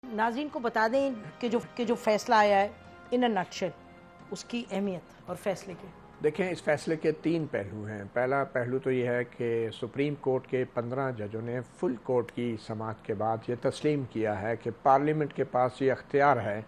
ناظرین کو بتا دیں کہ جو فیصلہ آیا ہے ان نٹشل اس کی اہمیت اور فیصلے کی. دیکھیں اس فیصلے کے 3 پہلو ہیں. پہلا پہلو تو یہ ہے کہ سپریم کورٹ کے 15 ججوں نے فل کورٹ کی سماعت کے بعد یہ تسلیم کیا ہے کہ پارلیمنٹ کے پاس یہ اختیار ہے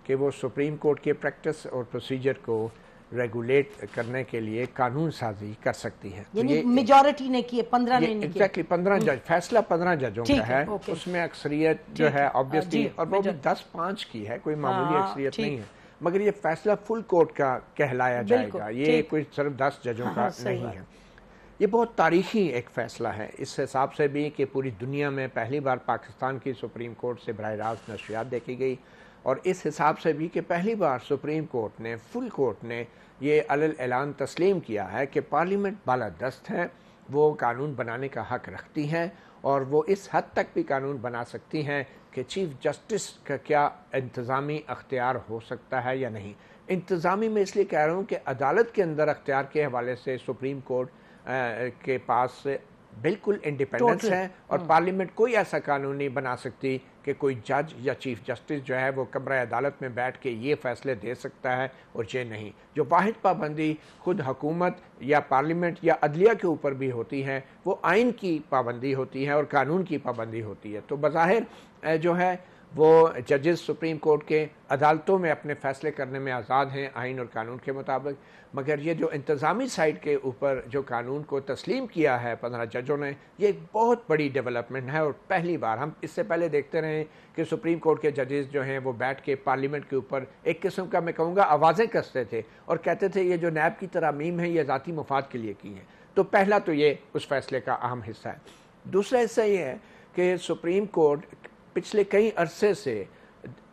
کہ وہ سپریم کورٹ کے پریکٹس اور پروسیجر کو ریگولیٹ کرنے کے لیے قانون سازی کر سکتی ہے. یعنی میجورٹی نے کی ہے، 15 نے نہیں کیا. ایگزیکٹلی 15 جج، فیصلہ 15 ججوں کا ہے. اس میں اکثریت جو ہے آبویسلی، اور وہ بھی 10-5 کی ہے، کوئی معمولی اکثریت نہیں ہے، مگر یہ فیصلہ فل کورٹ کا کہلایا جائے گا. یہ کوئی صرف 10 ججوں کا نہیں ہے. یہ بہت تاریخی ایک فیصلہ ہے اس حساب سے بھی کہ پوری دنیا میں پہلی بار پاکستان کی سپریم کورٹ سے براہ راست نشریات دیکھی گئی، اور اس حساب سے بھی کہ پہلی بار سپریم کورٹ نے، فل کورٹ نے یہ علل اعلان تسلیم کیا ہے کہ پارلیمنٹ بالادست ہے، وہ قانون بنانے کا حق رکھتی ہیں، اور وہ اس حد تک بھی قانون بنا سکتی ہیں کہ چیف جسٹس کا کیا انتظامی اختیار ہو سکتا ہے یا نہیں. انتظامی میں اس لیے کہہ رہا ہوں کہ عدالت کے اندر اختیار کے حوالے سے سپریم کورٹ کے پاس بالکل انڈیپینڈنس ہے، اور پارلیمنٹ کوئی ایسا قانون نہیں بنا سکتی کہ کوئی جج یا چیف جسٹس جو ہے وہ کمرہ عدالت میں بیٹھ کے یہ فیصلے دے سکتا ہے اور یہ نہیں. جو واحد پابندی خود حکومت یا پارلیمنٹ یا عدلیہ کے اوپر بھی ہوتی ہے وہ آئین کی پابندی ہوتی ہے اور قانون کی پابندی ہوتی ہے. تو بظاہر جو ہے وہ ججز سپریم کورٹ کے عدالتوں میں اپنے فیصلے کرنے میں آزاد ہیں آئین اور قانون کے مطابق، مگر یہ جو انتظامی سائٹ کے اوپر جو قانون کو تسلیم کیا ہے 15 ججوں نے، یہ ایک بہت بڑی ڈیولپمنٹ ہے. اور پہلی بار، ہم اس سے پہلے دیکھتے رہے کہ سپریم کورٹ کے ججز جو ہیں وہ بیٹھ کے پارلیمنٹ کے اوپر ایک قسم کا، میں کہوں گا، آوازیں کستے تھے اور کہتے تھے یہ جو نیب کی ترامیم ہے یہ ذاتی مفاد کے لیے کی ہیں. تو پہلا تو یہ اس فیصلے کا اہم حصہ ہے. دوسرا حصہ یہ ہے کہ سپریم کورٹ پچھلے کئی عرصے سے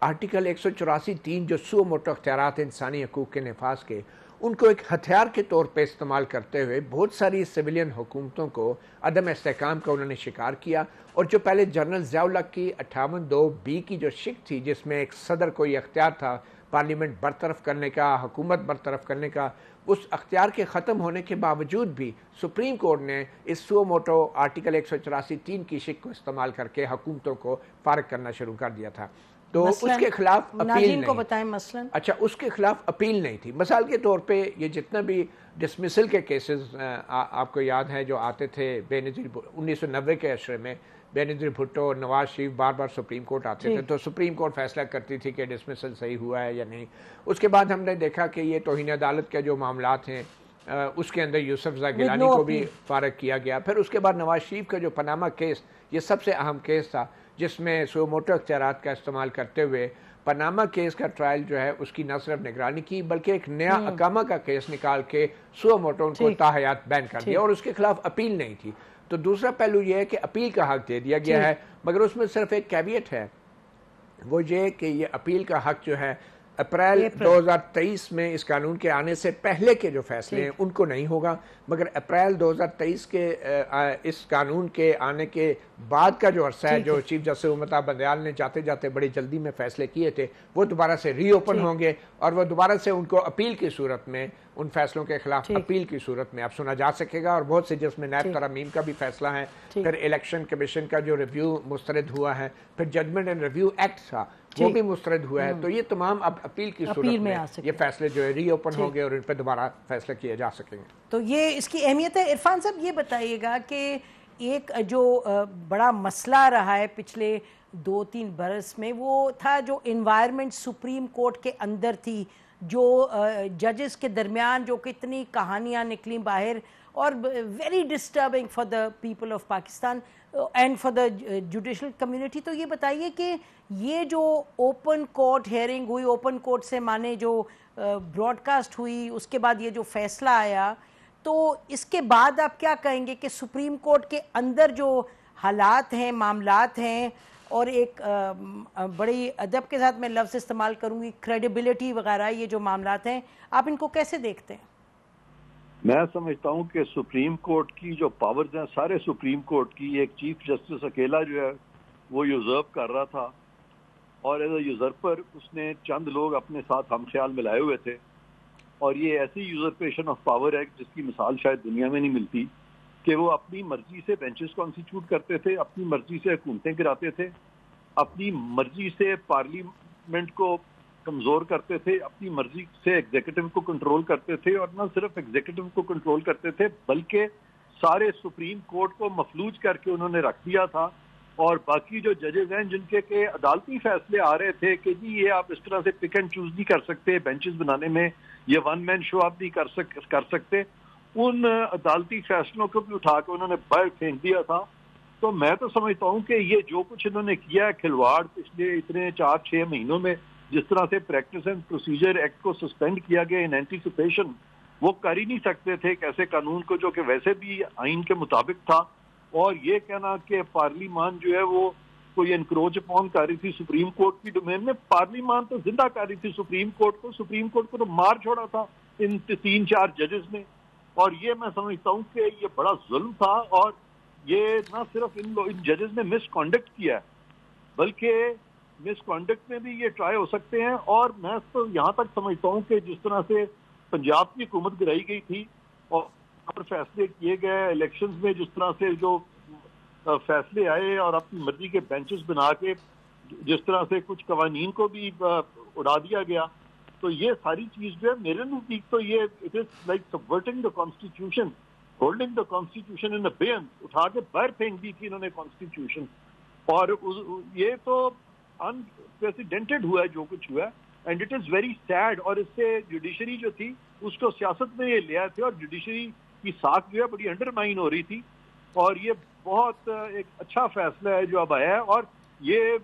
آرٹیکل 184(3) جو سو موٹو اختیارات انسانی حقوق کے نفاذ کے، ان کو ایک ہتھیار کے طور پہ استعمال کرتے ہوئے بہت ساری سویلین حکومتوں کو عدم استحکام کا انہوں نے شکار کیا. اور جو پہلے جنرل ضیاء الحق کی 58(2)(b) کی جو شک تھی، جس میں ایک صدر کو یہ اختیار تھا پارلیمنٹ برطرف کرنے کا، حکومت برطرف کرنے کا، اس اختیار کے ختم ہونے کے باوجود بھی سپریم کورٹ نے اس سو موٹو آرٹیکل 184(3) کی شک کو استعمال کر کے حکومتوں کو فارغ کرنا شروع کر دیا تھا. تو اس کے خلاف اپیل نہیں. کو بتائیں مثلاً. اچھا، اس کے خلاف اپیل نہیں تھی. مثال کے طور پہ یہ جتنا بھی ڈسمسل کے کیسز آپ کو یاد ہیں جو آتے تھے بے نظیر 1990 کے عشرے میں، بے نظیر بھٹو، نواز شریف بار بار سپریم کورٹ آتے تھے تو سپریم کورٹ فیصلہ کرتی تھی کہ ڈسمسل صحیح ہوا ہے یا نہیں. اس کے بعد ہم نے دیکھا کہ یہ توہین عدالت کے جو معاملات ہیں اس کے اندر یوسف زئی گیلانی کو بھی فارغ کیا گیا. پھر اس کے بعد نواز شریف کا جو پاناما کیس، یہ سب سے اہم کیس تھا جس میں سو موٹو اختیارات کا استعمال کرتے ہوئے پاناما کیس کا ٹرائل جو ہے اس کی نہ صرف نگرانی کی بلکہ ایک نیا اقامہ کا کیس نکال کے سو موٹو ان کو تاحیات بین کر دیا، اور اس کے خلاف اپیل نہیں تھی. تو دوسرا پہلو یہ ہے کہ اپیل کا حق دے دیا گیا ہے، مگر اس میں صرف ایک کیویٹ ہے، وہ یہ کہ یہ اپیل کا حق جو ہے اپریل 2023 میں اس قانون کے آنے سے پہلے کے جو فیصلے ہیں ان کو نہیں ہوگا، مگر اپریل 2023 کے اس قانون کے آنے کے بعد کا جو عرصہ ہے، جو چیف جسٹس امتا بندیال نے جاتے جاتے بڑی جلدی میں فیصلے کیے تھے، وہ دوبارہ سے ری اوپن ہوں گے، اور وہ دوبارہ سے ان کو اپیل کی صورت میں، ان فیصلوں کے خلاف اپیل کی صورت میں اب سنا جا سکے گا. اور بہت سے جس میں نیب ترامیم کا بھی فیصلہ ہے، پھر الیکشن کمیشن کا جو ریویو مسترد ہوا ہے، پھر ججمنٹ اینڈ ریویو ایکٹ تھا وہ بھی مسترد ہوا ہے. تو یہ تمام اب اپیل کی صورت میں یہ فیصلے جو ہے ری اوپن ہوں گے اور ان پہ دوبارہ فیصلے کیے جا سکیں گے. تو یہ اس کی اہمیت ہے. عرفان صاحب یہ بتائیے گا کہ ایک جو بڑا مسئلہ رہا ہے پچھلے 2-3 برس میں، وہ تھا جو انوائرمنٹ سپریم کورٹ کے اندر تھی، جو ججز کے درمیان جو کتنی کہانیاں نکلیں باہر، اور very disturbing for the people of Pakistan and for the judicial community. تو یہ بتائیے کہ یہ جو اوپن کورٹ ہیئرنگ ہوئی، اوپن کورٹ سے مانے جو براڈ کاسٹ ہوئی، اس کے بعد یہ جو فیصلہ آیا، تو اس کے بعد آپ کیا کہیں گے کہ سپریم کورٹ کے اندر جو حالات ہیں، معاملات ہیں، اور ایک بڑی ادب کے ساتھ میں لفظ استعمال کروں گی، کریڈیبلٹی وغیرہ، یہ جو معاملات ہیں، آپ ان کو کیسے دیکھتے ہیں؟ میں سمجھتا ہوں کہ سپریم کورٹ کی جو پاورز ہیں، سارے سپریم کورٹ کی، ایک چیف جسٹس اکیلا جو ہے وہ یوزرو کر رہا تھا، اور ایز اے یوزرپر اس نے چند لوگ اپنے ساتھ ہم خیال ملائے ہوئے تھے. اور یہ ایسی یوزرپیشن آف پاور ہے جس کی مثال شاید دنیا میں نہیں ملتی، کہ وہ اپنی مرضی سے بینچز کانسٹیٹیوٹ کرتے تھے، اپنی مرضی سے حکومتیں گراتے تھے، اپنی مرضی سے پارلیمنٹ کو کمزور کرتے تھے، اپنی مرضی سے ایگزیکٹو کو کنٹرول کرتے تھے، اور نہ صرف ایگزیکٹو کو کنٹرول کرتے تھے بلکہ سارے سپریم کورٹ کو مفلوج کر کے انہوں نے رکھ دیا تھا. اور باقی جو ججز ہیں جن کے عدالتی فیصلے آ رہے تھے کہ جی یہ آپ اس طرح سے پک اینڈ چوز نہیں کر سکتے بینچز بنانے میں، یہ ون مین شو آپ نہیں کر سکتے، ان عدالتی فیصلوں کو بھی اٹھا کے انہوں نے باہر پھینک دیا تھا. تو میں تو سمجھتا ہوں کہ یہ جو کچھ انہوں نے کیا ہے کھلواڑ پچھلے اتنے 4-6 مہینوں میں، جس طرح سے پریکٹس اینڈ پروسیجر ایکٹ کو سسپینڈ کیا گیا ان اینٹیسپیشن، وہ کر ہی نہیں سکتے تھے ایک ایسے قانون کو جو کہ ویسے بھی آئین کے مطابق تھا. اور یہ کہنا کہ پارلیمان جو ہے وہ کوئی انکروچ اپون کر رہی تھی سپریم کورٹ کی ڈومین میں، پارلیمان تو زندہ کر رہی تھی سپریم کورٹ کو تو مار چھوڑا تھا ان 3-4 ججز نے. اور یہ میں سمجھتا ہوں کہ یہ بڑا ظلم تھا، اور یہ نہ صرف ان ججز نے مس کانڈکٹ کیا ہے بلکہ مس کانڈکٹ میں بھی یہ ٹرائی ہو سکتے ہیں. اور میں تو یہاں تک سمجھتا ہوں کہ جس طرح سے پنجاب کی حکومت گرائی گئی تھی اور فیصلے کیے گئے الیکشنز میں، جس طرح سے جو فیصلے آئے اور اپنی مرضی کے بینچز بنا کے جس طرح سے کچھ قوانین کو بھی اڑا دیا گیا، تو یہ ساری چیز جو ہے میرے نزدیک تو یہ it is like supporting the constitution, holding the constitution in abeyance, اٹھا کے باہر پھینک دی تھی انہوں نے کانسٹیٹیوشن. اور یہ تو انپریسیڈنٹڈ ہوا ہے جو کچھ ہوا ہے، and it is very sad. اور اس سے جوڈیشری جو تھی اس کو سیاست میں یہ لیا تھے، اور جوڈیشری کی ساکھ جو ہے بڑی انڈرمائن ہو رہی تھی. اور یہ بہت ایک اچھا فیصلہ ہے جو اب آیا ہے. اور یہ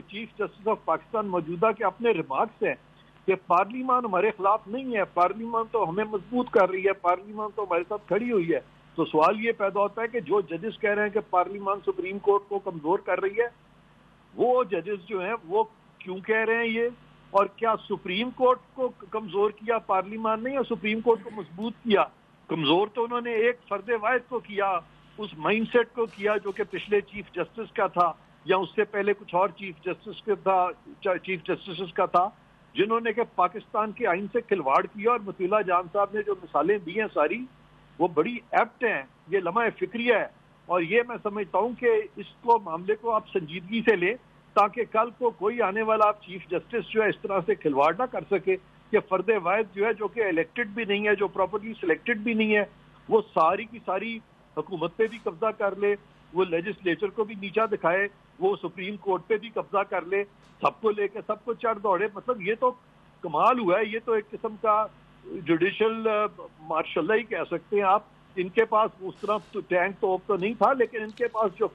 چیف جسٹس آف پاکستان موجودہ کے اپنے ریمارکس ہیں کہ پارلیمان ہمارے خلاف نہیں ہے، پارلیمان تو ہمیں مضبوط کر رہی ہے، پارلیمان تو ہمارے ساتھ کھڑی ہوئی ہے. تو سوال یہ پیدا ہوتا ہے کہ جو ججز کہہ رہے ہیں کہ پارلیمان سپریم کورٹ کو کمزور کر رہی ہے، وہ ججز جو ہیں وہ کیوں کہہ رہے ہیں یہ؟ اور کیا سپریم کورٹ کو کمزور کیا پارلیمان نے، یا سپریم کورٹ کو مضبوط کیا؟ کمزور تو انہوں نے ایک فرد واحد کو کیا، اس مائنڈ سیٹ کو کیا جو کہ پچھلے چیف جسٹس کا تھا، یا اس سے پہلے کچھ اور چیف جسٹس کا تھا، جنہوں نے کہ پاکستان کے آئین سے کھلواڑ کیا. اور مطیلہ جان صاحب نے جو مثالیں دی ہیں ساری وہ بڑی ایپٹ ہیں، یہ لمحہ فکریہ ہے. اور یہ میں سمجھتا ہوں کہ اس کو معاملے کو آپ سنجیدگی سے لیں تاکہ کل کو کوئی آنے والا آپ چیف جسٹس جو ہے اس طرح سے کھلواڑ نہ کر سکے کہ فرد واحد جو ہے جو کہ الیکٹڈ بھی نہیں ہے، جو پراپرلی سلیکٹڈ بھی نہیں ہے، وہ ساری کی ساری حکومت پہ بھی قبضہ کر لے، وہ لیجسلیچر کو بھی نیچا دکھائے، وہ سپریم کورٹ پہ بھی قبضہ کر لے، سب کو لے کے سب کو چڑھ دوڑے. مطلب یہ تو کمال ہوا ہے. یہ تو ایک قسم کا جوڈیشل مارشاء اللہ ہی کہہ سکتے ہیں آپ. ان کے پاس اس طرح تو ٹینک توپ تو نہیں تھا، لیکن ان کے پاس جو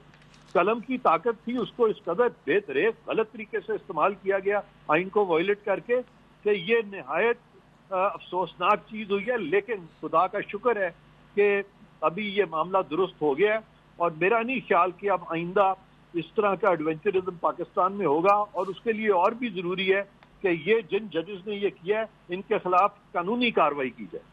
قلم کی طاقت تھی اس کو اس قدر بے طریق غلط طریقے سے استعمال کیا گیا آئین کو وائلیٹ کر کے کہ یہ نہایت افسوسناک چیز ہوئی ہے. لیکن خدا کا شکر ہے کہ ابھی یہ معاملہ درست ہو گیا ہے، اور میرا نہیں خیال کہ اب آئندہ اس طرح کا ایڈونچرزم پاکستان میں ہوگا. اور اس کے لیے اور بھی ضروری ہے کہ یہ جن ججز نے یہ کیا ہے ان کے خلاف قانونی کارروائی کی جائے.